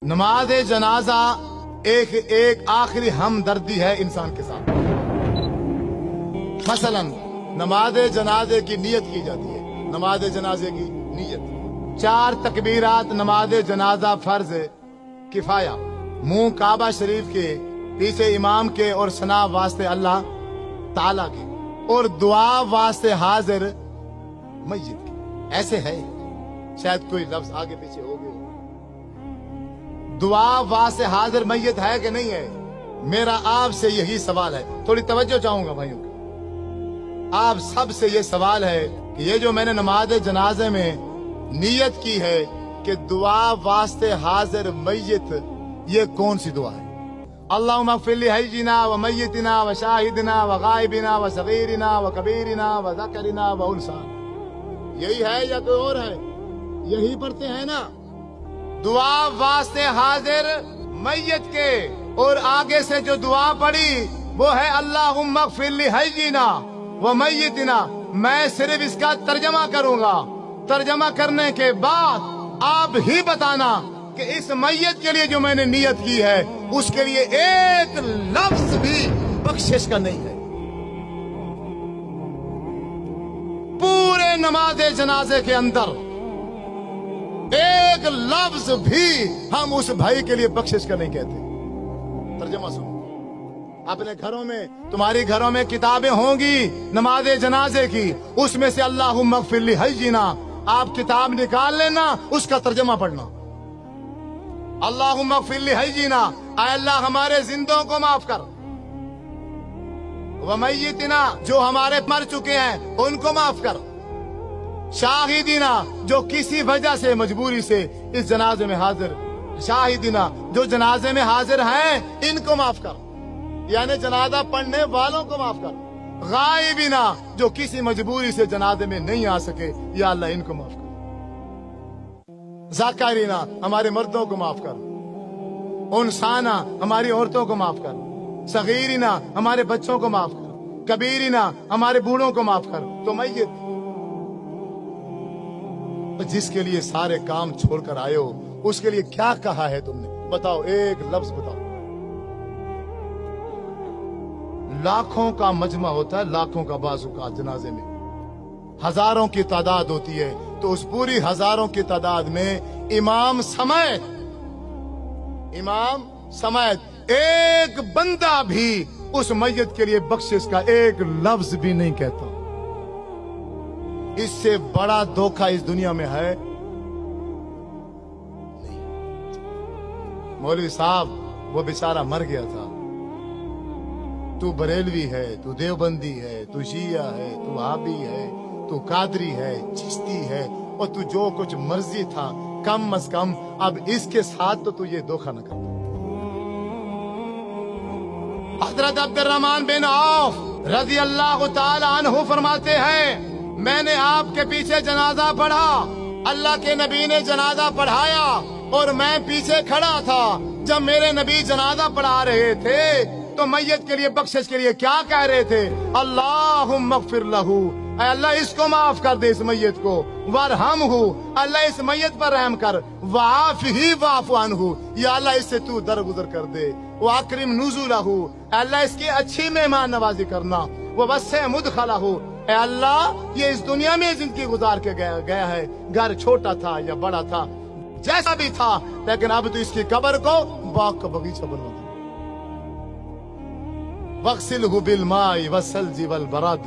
نماز جنازہ ایک آخری ہمدردی ہے انسان کے ساتھ۔ مثلا نماز جنازے کی نیت کی جاتی ہے، نماز جنازے کی نیت 4 تکبیرات نماز جنازہ فرض کفایہ، منہ کعبہ شریف کے پیچھے امام کے اور ثنا واسطے اللہ تعالی کے اور دعا واسطے حاضر میت کے۔ ایسے ہے، شاید کوئی لفظ آگے پیچھے ہو گئے، دعا واسطے حاضر میت ہے کہ نہیں ہے؟ میرا آپ سے یہی سوال ہے، تھوڑی توجہ چاہوں گا بھائیوں کی۔ آپ سب سے یہ سوال ہے کہ یہ جو میں نے نماز جنازے میں نیت کی ہے کہ دعا واسطے حاضر میت، یہ کون سی دعا ہے؟ اللہم اغفر لحینا و میتنا و شاہدنا و غائبنا و صغیرنا و کبیرنا و ذکرنا و انسا، یہی ہے یا کوئی اور ہے؟ یہی پڑھتے ہیں نا، دعا واسطے حاضر میت کے، اور آگے سے جو دعا پڑھی وہ ہے اللہم اغفر لحینا و میتنا۔ میں صرف اس کا ترجمہ کروں گا، ترجمہ کرنے کے بعد آپ ہی بتانا کہ اس میت کے لیے جو میں نے نیت کی ہے اس کے لیے ایک لفظ بھی بخشش کا نہیں ہے۔ پورے نماز جنازے کے اندر ایک لفظ بھی ہم اس بھائی کے لیے بخشش کا نہیں کہتے۔ ترجمہ سنو، اپنے گھروں میں، تمہاری گھروں میں کتابیں ہوں گی نماز جنازے کی، اس میں سے اللہم اغفر لحینا آپ کتاب نکال لینا، اس کا ترجمہ پڑھنا۔ اللہم اغفر لحینا، اے اللہ ہمارے زندوں کو معاف کر، ومیتنا جو ہمارے مر چکے ہیں ان کو معاف کر، شاہدینا جو کسی وجہ سے مجبوری سے اس جنازے میں حاضر، شاہدینا جو جنازے میں حاضر ہیں ان کو معاف کر، یعنی جنازہ پڑھنے والوں کو معاف کر، غائبینا جو کسی مجبوری سے جنازے میں نہیں آ سکے یا اللہ ان کو معاف کر، ذاکرینا ہمارے مردوں کو معاف کر، انسانا ہماری عورتوں کو معاف کر، صغیرنا ہمارے بچوں کو معاف کر، کبیرنا ہمارے بوڑھوں کو معاف کر۔ تو میت جس کے لیے سارے کام چھوڑ کر آئے ہو اس کے لیے کیا کہا ہے تم نے؟ بتاؤ، ایک لفظ بتاؤ۔ لاکھوں کا مجمع ہوتا ہے، لاکھوں کا بازو کا جنازے میں ہزاروں کی تعداد ہوتی ہے، تو اس پوری ہزاروں کی تعداد میں امام سمیت ایک بندہ بھی اس میت کے لیے بخشش کا ایک لفظ بھی نہیں کہتا۔ اس سے بڑا دھوکہ اس دنیا میں ہے نہیں۔ مولوی صاحب وہ بیچارہ مر گیا تھا، تو بریلوی ہے، تو دیوبندی ہے، تو شیعہ ہے، تو وہابی ہے، تو قادری ہے، چشتی ہے، اور تو جو کچھ مرضی تھا، کم از کم اب اس کے ساتھ تو یہ دھوکہ نہ کرتا۔ حضرت عبد الرحمن بن عوف رضی اللہ تعالی عنہ فرماتے ہیں، میں نے آپ کے پیچھے جنازہ پڑھا، اللہ کے نبی نے جنازہ پڑھایا اور میں پیچھے کھڑا تھا۔ جب میرے نبی جنازہ پڑھا رہے تھے تو میت کے لیے بخشش کے لیے کیا کہہ رہے تھے؟ اللہم اغفر لہو، اے اللہ اس کو معاف کر دے، اس میت کو، وارحمہ، اللہ اس میت پر رحم کر، وعافہ واعف عنہ، یا اللہ اس سے تو درگزر کر دے، واکرم نزلہ، اے اللہ اس کی اچھی مہمان نوازی کرنا، ووسع مدخلہ، اے اللہ یہ اس دنیا میں زندگی گزار کے گیا ہے، گھر چھوٹا تھا یا بڑا تھا، جیسا بھی تھا، لیکن اب تو اس کی قبر کو باغ کا بغیچہ بنوا دے۔ وَاغْسِلْهُ بِالْمَاءِ وَالثَّلْجِ وَالْبَرَدِ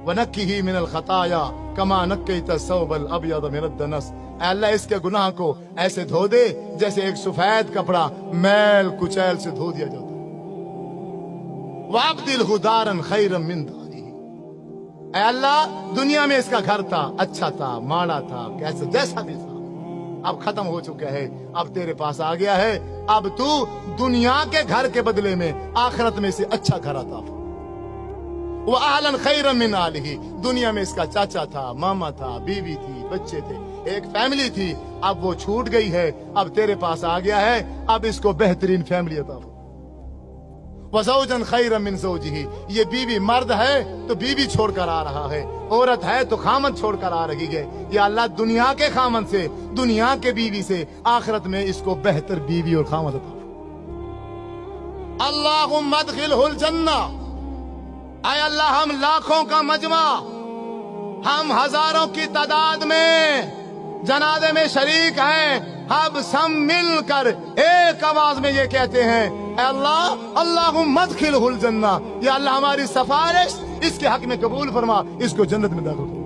وَنَقِّهِ مِنَ الْخَطَايَا كَمَا نَقَّيْتَ الثَّوْبَ الْأَبْيَضَ مِنَ الدَّنَسِ، اے اللہ اس کے گناہ کو ایسے دھو دے جیسے ایک سفید کپڑا میل کچیل سے دھو دیا جاتا ہے۔ وَأَبْدِلْهُ دَارًا خَيْرًا مِنْ دَارِهِ، اے اللہ دنیا میں اس کا گھر تھا، اچھا تھا، ماڑا تھا، کیسا جیسا بھی تھا، اب ختم ہو چکا ہے، اب تیرے پاس آ گیا ہے، اب تو دنیا کے گھر کے بدلے میں آخرت میں سے اچھا گھر عطا فرما۔ وَأَهْلًا خَيْرًا مِنْ آلِهِ، دنیا میں اس کا چاچا تھا، ماما تھا، بیوی تھی، بچے تھے، ایک فیملی تھی، اب وہ چھوٹ گئی ہے، اب تیرے پاس آ گیا ہے، اب اس کو بہترین فیملی عطا فرما۔ वज़ौजन खैरन मिन ज़ौजिही, ये बीवी मर्द है तो बीवी छोड़कर आ रहा है, औरत है तो खामन छोड़कर आ रही है। या अल्लाह दुनिया के खामन से, दुनिया के बीवी से आखिरत में इसको बेहतर बीवी और खामन अता। अल्लाहुम्मा अदखिलहुल जन्ना, ऐ अल्लाह हम लाखों का मजमा, हम हजारों की तादाद में जनाजे में शरीक हैं, हम सब मिलकर एक आवाज में ये कहते हैं, ऐ अल्लाह अल्लाहुम्मा अदखिलहुल जन्ना, या अल्लाह हमारी सिफारिश इसके हक में कबूल फरमा, इसको जन्नत में दाखिल करो।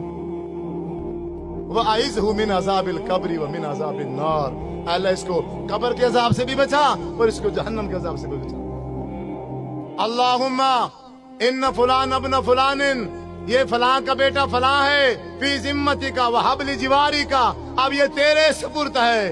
व अइज़हु मिन अज़ाबिल कब्रि व मिन अज़ाबिन नार, अल्लाह इसको कब्र के अज़ाब से भी बचा और इसको जहन्नम के अज़ाब से भी बचा। अल्लाहुम्मा इन्न फुलान अब्न फुलानिन, ये फलां का बेटा फलां है, फी जिम्मती का व हब्ल जिवारी का, अब ये तेरे सुपुर्द है,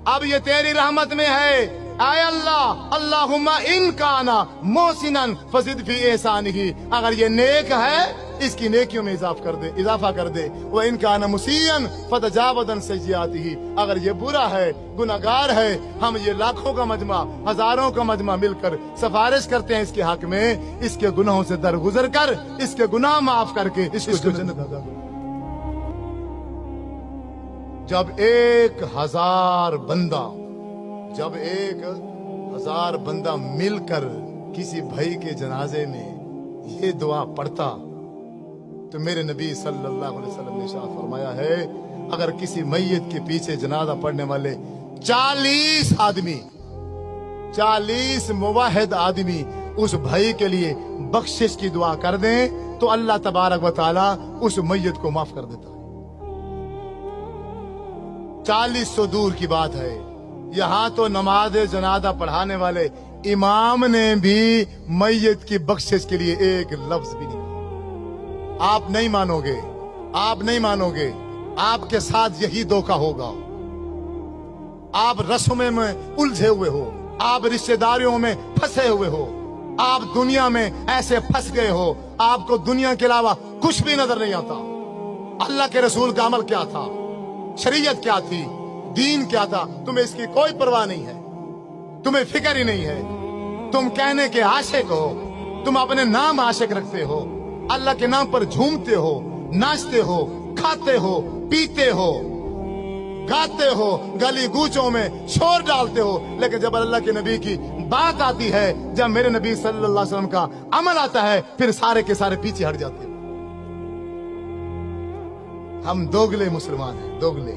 अब ये तेरी रहमत में है। आय अल्लाह अल्लाहुम्मा इन काना मोहसिनन फजिद फी एहसानिही, अगर ये नेक है इसकी नेकियों में इजाफा कर दे। वो इन काना मुसीयन फतजावदन सय्यातिही, अगर ये बुरा है, गुनाहगार है, हम ये लाखों का मजमा, हजारों का मजमा मिलकर सिफारिश करते हैं इसके हक में, इसके गुनाहों से दरगुजर कर, इसके गुनाह माफ करके इसको जन्नत अता करो। जब 1000 बंदा मिलकर किसी भाई के जनाजे में ये दुआ पढ़ता तो मेरे नबी सल्लल्लाहु अलैहि वसल्लम ने इरशाद फरमाया है, अगर किसी मैयत के पीछे जनाजा पढ़ने वाले 40 आदमी, 40 मुवाहिद आदमी उस भाई के लिए बख्शिश की दुआ कर दें तो अल्लाह तबारक व तआला उस मैयत को माफ कर देता है। 40 दूर की बात है, यहाँ तो नमाज जनाजा पढ़ाने वाले इमाम ने भी मैयत की बख्शिश के लिए एक लफ्ज भी नहीं कहा। आप नहीं मानोगे, आप नहीं मानोगे, आपके साथ यही धोखा होगा। आप रस्मों में उलझे हुए हो, आप रिश्तेदारियों में फंसे हुए हो, आप दुनिया में ऐसे फंस गए हो, आपको दुनिया के अलावा कुछ भी नजर नहीं आता। अल्लाह के रसूल का अमल क्या था, शरीयत क्या थी, दीन क्या था, तुम्हें इसकी कोई परवाह नहीं है, तुम्हें फिक्र ही नहीं है। तुम कहने के आशिक हो, तुम अपने नाम आशिक रखते हो, अल्लाह के नाम पर झूमते हो, नाचते हो, खाते हो, पीते हो, गाते हो, गली गूचों में शोर डालते हो, लेकिन जब अल्लाह के नबी की बात आती है, जब मेरे नबी सल्लल्लाहु अलैहि वसल्लम का अमल आता है, फिर सारे के सारे पीछे हट जाते हो। हम दोगले मुसलमान हैं, दोगले।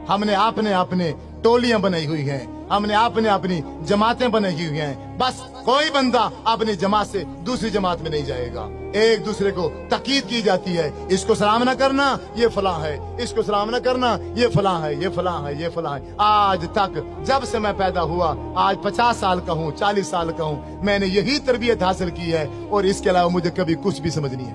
हमने अपने टोलियां बनाई हुई हैं, हमने अपनी जमातें बनाई हुई हैं। बस कोई बंदा अपनी जमात से दूसरी जमात में नहीं जाएगा। एक दूसरे को ताकीद की जाती है, इसको सलाम न करना ये फलां है, इसको सलाम न करना ये फलां है, ये फलां है, ये फलां है। आज तक जब से मैं पैदा हुआ, आज 50 साल का हूँ, 40 साल का हूँ, मैंने यही तरबियत हासिल की है और इसके अलावा मुझे कभी कुछ भी समझ नहीं है।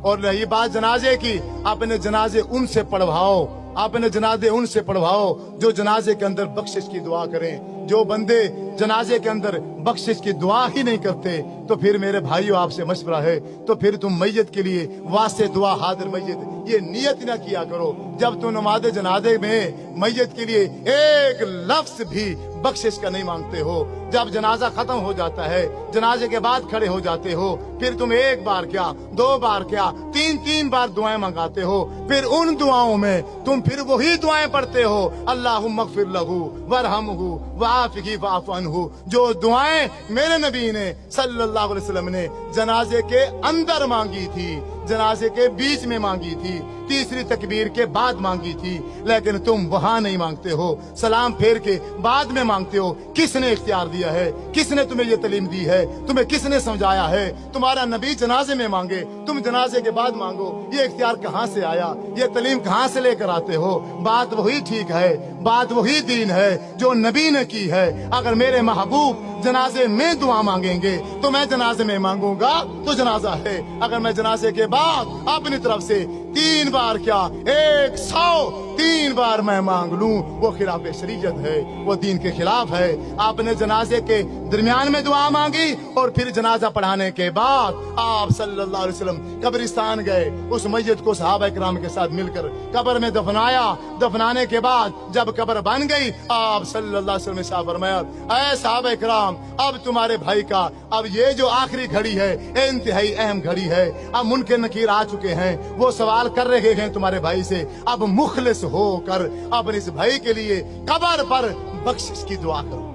और रही बात जनाजे की, अपने जनाजे उनसे पढ़वाओ, अपने जनाजे उनसे पढ़वाओ जो जनाजे के अंदर बख्शिश की दुआ करें। जो बंदे जनाजे के अंदर बख्शिश की दुआ ही नहीं करते, तो फिर मेरे भाइयों आपसे मशवरा है, तो फिर तुम मैयत के लिए वास्ते दुआ हाजिर मैयत ये नियत ना किया करो। जब तुम नमाज जनाजे में मैयत के लिए एक लफ्ज भी बख्शिश का नहीं मांगते हो, जब जनाजा खत्म हो जाता है, जनाजे के बाद खड़े हो जाते हो, फिर तुम एक बार क्या, 2 बार क्या, 3 बार दुआएं मंगाते हो, फिर उन दुआओं में तुम फिर वही दुआएं पढ़ते हो, अल्लाहुम्मा अग़फ़िर लहू वरहमहू वआफ़िही वअफ़ु अन्हु, जो दुआएं मेरे नबी ने सल्लल्लाहु अलैहि वसल्लम ने जनाजे के अंदर मांगी थी, जनाजे के बीच में मांगी थी, तीसरी तकबीर के बाद मांगी थी, लेकिन तुम वहां नहीं मांगते हो, सलाम फेर के बाद में मांगते हो। किसने इख्तियार दिया है, किसने तुम्हें ये तालीम दी है, तुम्हें किसने समझाया है? तुम्हारा नबी जनाजे में मांगे, तुम जनाजे के बाद मांगो, ये इख्तियार कहाँ से आया, ये तालीम कहाँ से लेकर आते हो? बात वही ठीक है, बात वही दीन है जो नबी ने की है। अगर मेरे महबूब जनाजे में दुआ मांगेंगे तो मैं जनाजे में मांगूंगा तो जनाजा है। अगर मैं जनाजे के बाद अपनी तरफ से 3 बार क्या, 100 3 बार मैं मांग लूं, वो खिलाफ शरीयत है, वो दीन के खिलाफ है। आपने जनाजे के दरमियान में दुआ मांगी और फिर जनाजा पढ़ाने के बाद आप सल्लल्लाहु अलैहि वसल्लम कब्रिस्तान गए, उस मैयत को सहाबा इकराम के साथ मिलकर कब्र में दफनाया। दफनाने के बाद जब कब्र बन गई, आप सल्लल्लाहु अलैहि वसल्लम ने साहब फरमाया, ऐ सहाबा इकराम, अब तुम्हारे भाई का अब ये जो आखिरी घड़ी है, इंतहाई अहम घड़ी है, अब मुनकर नकीर आ चुके हैं, वो सवाल कर रहे हैं तुम्हारे भाई से, अब मुखलिस होकर अपने इस भाई के लिए कब्र पर बख्शिश की दुआ करो।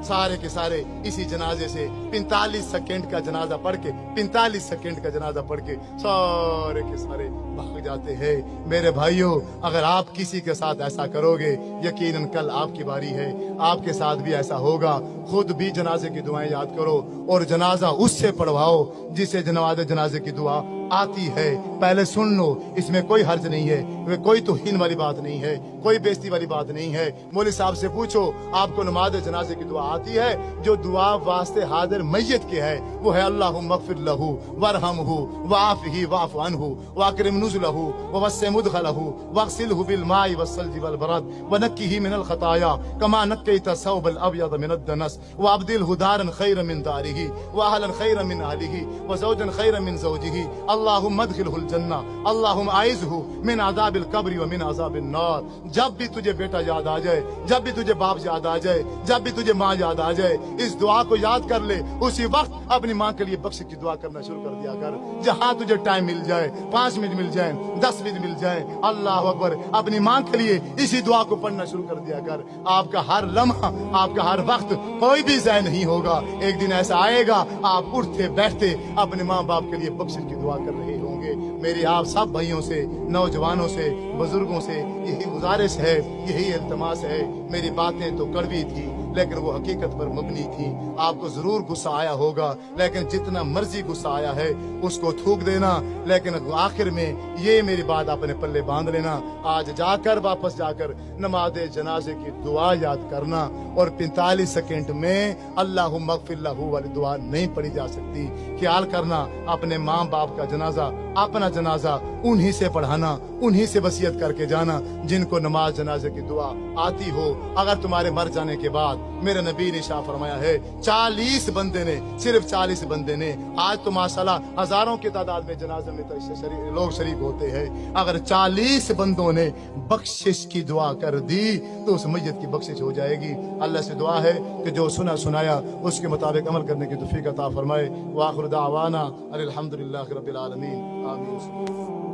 सारे के सारे इसी जनाजे से 45 सेकंड का जनाजा पढ़ के 45 सेकंड का जनाजा पढ़ के सारे के सारे भाग जाते हैं। मेरे भाइयों, अगर आप किसी के साथ ऐसा करोगे, यकीनन कल आपकी बारी है, आपके साथ भी ऐसा होगा। खुद भी जनाजे की दुआएं याद करो और जनाजा उससे पढ़वाओ जिसे जनाजे की दुआ आती है। पहले सुन लो, इसमें कोई हर्ज नहीं है, कोई तौहीन वाली बात नहीं है, कोई बेइज्जती वाली बात नहीं है। मौलवी साहब से पूछो, आपको नमाज जनाजे की दुआ आती है? जो दुआ वास्ते हाजिर मैयत के है वो है अल्लाहुम्मा मग़फ़िर लहू वरहमहू वआफ़िही वअफ़ु अन्हु वअकरिम नुज़ुलहू ववस्सिअ मुदख़लहू वग़सिलहू बिलमाइ वस्सल्जि वलबरद वनक्किही मिनल ख़ताया कमा नक्कैता सौबल अब्यद मिनद दनस वअब्दिलहू दारन खैरन मिन दारिही वअहलन खैरन मिन अहलिही वज़ौजन खैरन मिन ज़ौजिही अल्लाहुम्मा अदखिलहुल जन्ना अल्लाहुम्मा आइज़हू मिन अज़ाबिल क़ब्रि व मिन अज़ाबिन नार। जब भी तुझे बेटा याद आ जाए, जब भी तुझे बाप याद आ जाए, जब भी तुझे माँ याद आ जाए, इस दुआ को याद कर ले। उसी वक्त अपनी माँ के लिए बख्शिश की दुआ करना शुरू कर दिया कर। जहाँ तुझे टाइम मिल जाए, 5 मिनट मिल जाए, 10 मिनट मिल जाए, अल्लाह अकबर, अपनी माँ के लिए इसी दुआ को पढ़ना शुरू कर दिया कर। आपका हर लम्हा, आपका हर वक्त कोई भी ज़ाया नहीं होगा। एक दिन ऐसा आएगा, आप उठते बैठते अपने माँ बाप के लिए बख्शिश की दुआ कर रहे होंगे। मेरी आप सब भाइयों से, नौजवानों से, बुजुर्गों से यही गुजारिश है, यही इल्तमास है। मेरी बातें तो कड़वी थी लेकिन वो हकीकत पर मबनी थी। आपको जरूर गुस्सा आया होगा, लेकिन जितना मर्जी गुस्सा आया है उसको थूक देना, लेकिन आखिर में ये मेरी बात अपने पल्ले बांध लेना। आज जाकर वापस जाकर नमाज जनाजे की दुआ याद करना और 45 सेकंड में अल्लाहुम्मा मग़फ़िर लहू वाली दुआ नहीं पढ़ी जा सकती। ख्याल करना, अपने माँ बाप का जनाजा, अपना जनाजा उन्हीं से पढ़ाना, उन्हीं से वसीयत करके जाना जिनको नमाज जनाजे की दुआ आती हो। अगर तुम्हारे मर जाने के बाद, मेरे नबी ने शाह फरमाया है, 40 बंदे ने, सिर्फ 40 बंदे ने, आज तो माशाल्लाह हजारों की तादाद में जनाजे में तो लोग शरीक होते हैं, अगर 40 बंदों ने बख्शिश की दुआ कर दी तो उस मैयत की बख्शिश हो जाएगी। अल्लाह से दुआ है कि जो सुनाया उसके मुताबिक अमल करने की तौफीक अता फरमाए। व आखिर दावाना अनिल हम्दुलिल्लाहि रब्बिल आलमीन। आमीन।